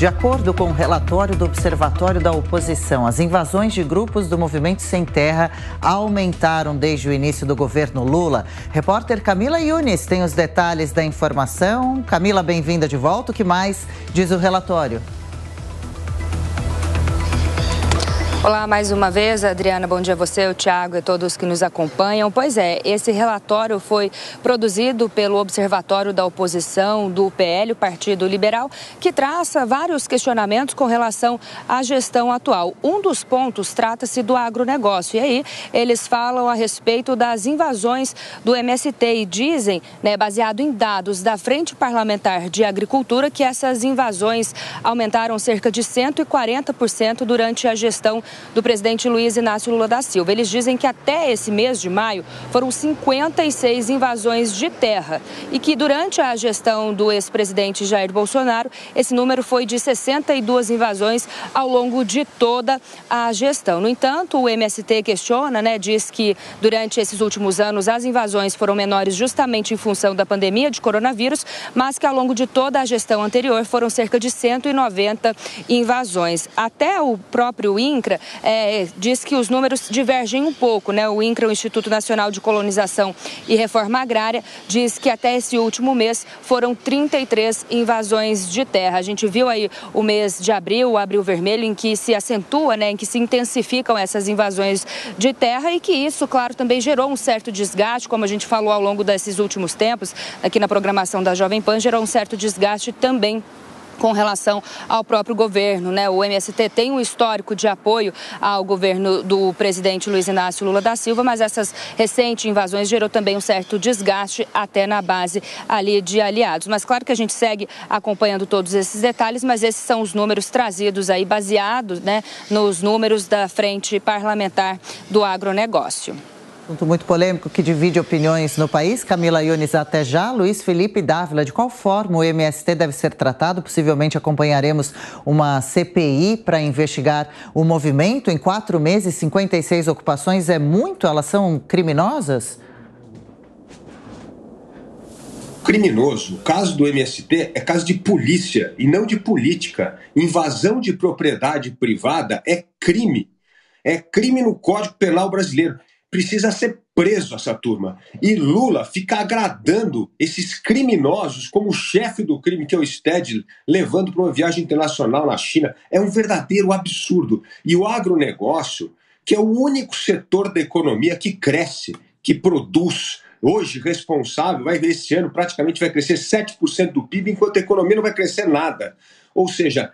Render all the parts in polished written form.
De acordo com o relatório do Observatório da Oposição, as invasões de grupos do Movimento Sem Terra aumentaram desde o início do governo Lula. Repórter Camila Yunis tem os detalhes da informação. Camila, bem-vinda de volta. O que mais diz o relatório? Olá, mais uma vez, Adriana, bom dia a você, o Thiago e a todos que nos acompanham. Pois é, esse relatório foi produzido pelo Observatório da Oposição do PL, o Partido Liberal, que traça vários questionamentos com relação à gestão atual. Um dos pontos trata-se do agronegócio, e aí eles falam a respeito das invasões do MST e dizem, baseado em dados da Frente Parlamentar de Agricultura, que essas invasões aumentaram cerca de 140% durante a gestão do presidente Luiz Inácio Lula da Silva. Eles dizem que até esse mês de maio foram 56 invasões de terra e que durante a gestão do ex-presidente Jair Bolsonaro, esse número foi de 62 invasões ao longo de toda a gestão. No entanto, o MST questiona, diz que durante esses últimos anos as invasões foram menores justamente em função da pandemia de coronavírus, mas que ao longo de toda a gestão anterior foram cerca de 190 invasões. Até o próprio INCRA diz que os números divergem um pouco, O INCRA, o Instituto Nacional de Colonização e Reforma Agrária, diz que até esse último mês foram 33 invasões de terra. A gente viu aí o mês de abril, o abril vermelho, em que se acentua, em que se intensificam essas invasões de terra e que isso, claro, também gerou um certo desgaste, como a gente falou ao longo desses últimos tempos, aqui na programação da Jovem Pan, gerou um certo desgaste também com relação ao próprio governo, O MST tem um histórico de apoio ao governo do presidente Luiz Inácio Lula da Silva, mas essas recentes invasões gerou também um certo desgaste até na base ali de aliados. Mas claro que a gente segue acompanhando todos esses detalhes, mas esses são os números trazidos aí, baseados, nos números da Frente Parlamentar do Agronegócio. Assunto muito polêmico que divide opiniões no país. Camila Yunis, até já. Luiz Felipe Dávila, de qual forma o MST deve ser tratado? Possivelmente acompanharemos uma CPI para investigar o movimento. Em 4 meses, 56 ocupações é muito? Elas são criminosas? Criminoso. O caso do MST é caso de polícia e não de política. Invasão de propriedade privada é crime. É crime no Código Penal brasileiro. Precisa ser preso essa turma. E Lula fica agradando esses criminosos como o chefe do crime, que é o Stedley, levando para uma viagem internacional na China. É um verdadeiro absurdo. E o agronegócio, que é o único setor da economia que cresce, que produz, hoje responsável, esse ano praticamente vai crescer 7% do PIB, enquanto a economia não vai crescer nada. Ou seja,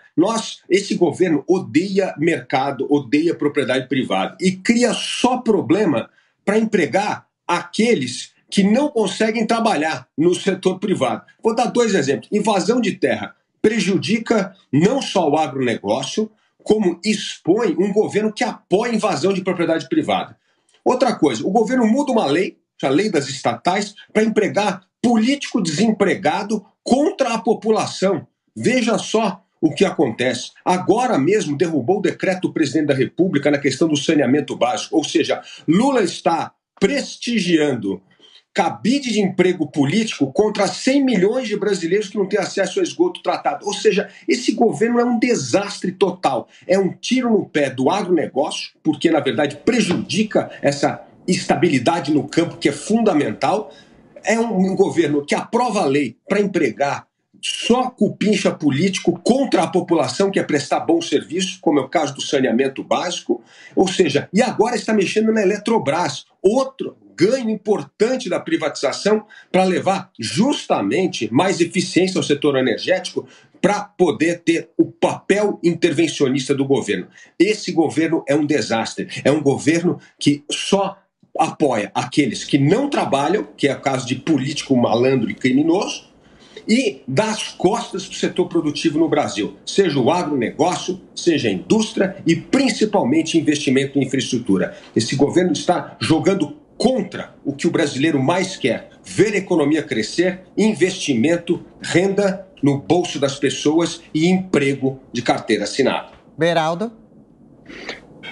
esse governo odeia mercado, odeia propriedade privada e cria só problema para empregar aqueles que não conseguem trabalhar no setor privado. Vou dar 2 exemplos. Invasão de terra prejudica não só o agronegócio, como expõe um governo que apoia a invasão de propriedade privada. Outra coisa, o governo muda uma lei, a lei das estatais, para empregar político desempregado contra a população. Veja só o que acontece. Agora mesmo derrubou o decreto do presidente da República na questão do saneamento básico. Ou seja, Lula está prestigiando cabide de emprego político contra 100 milhões de brasileiros que não têm acesso ao esgoto tratado. Ou seja, esse governo é um desastre total. É um tiro no pé do agronegócio, porque, na verdade, prejudica essa estabilidade no campo, que é fundamental. É um governo que aprova a lei para empregar só cupincha político contra a população que é prestar bom serviço, como é o caso do saneamento básico. Ou seja, e agora está mexendo na Eletrobras, outro ganho importante da privatização para levar justamente mais eficiência ao setor energético para poder ter o papel intervencionista do governo. Esse governo é um desastre, é um governo que só apoia aqueles que não trabalham, que é o caso de político malandro e criminoso, e dá as costas para o setor produtivo no Brasil, seja o agronegócio, seja a indústria e principalmente investimento em infraestrutura. Esse governo está jogando contra o que o brasileiro mais quer: ver a economia crescer, investimento, renda no bolso das pessoas e emprego de carteira assinada. Beraldo?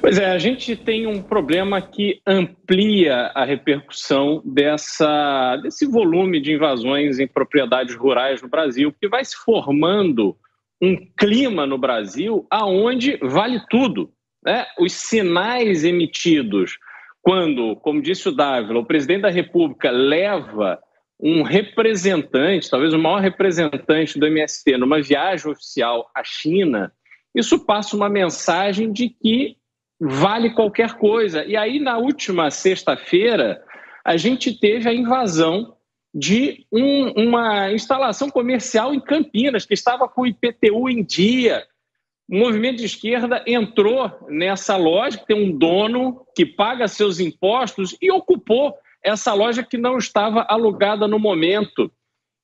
Pois é, a gente tem um problema que amplia a repercussão desse volume de invasões em propriedades rurais no Brasil, que vai se formando um clima no Brasil aonde vale tudo, né? Os sinais emitidos quando, como disse o Dávila, o presidente da República leva um representante, talvez o maior representante do MST, numa viagem oficial à China, isso passa uma mensagem de que vale qualquer coisa. E aí, na última sexta-feira, a gente teve a invasão de uma instalação comercial em Campinas, que estava com o IPTU em dia. O movimento de esquerda entrou nessa loja, que tem um dono que paga seus impostos, e ocupou essa loja que não estava alugada no momento.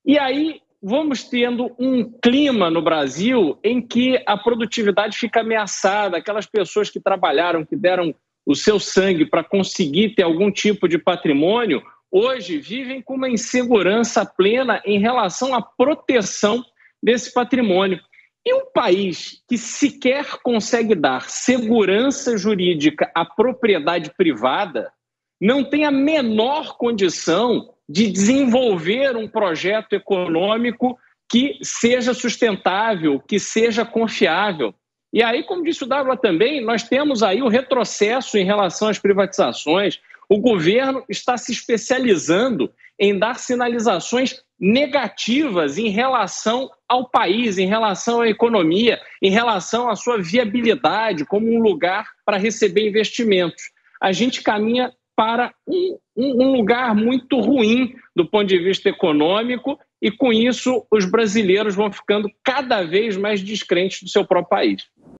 E aí vamos tendo um clima no Brasil em que a produtividade fica ameaçada, aquelas pessoas que trabalharam, que deram o seu sangue para conseguir ter algum tipo de patrimônio, hoje vivem com uma insegurança plena em relação à proteção desse patrimônio. E um país que sequer consegue dar segurança jurídica à propriedade privada não tem a menor condição de desenvolver um projeto econômico que seja sustentável, que seja confiável. E aí, como disse o Dávila também, nós temos aí o retrocesso em relação às privatizações. O governo está se especializando em dar sinalizações negativas em relação ao país, em relação à economia, em relação à sua viabilidade como um lugar para receber investimentos. A gente caminha para um lugar muito ruim do ponto de vista econômico e, com isso, os brasileiros vão ficando cada vez mais descrentes do seu próprio país.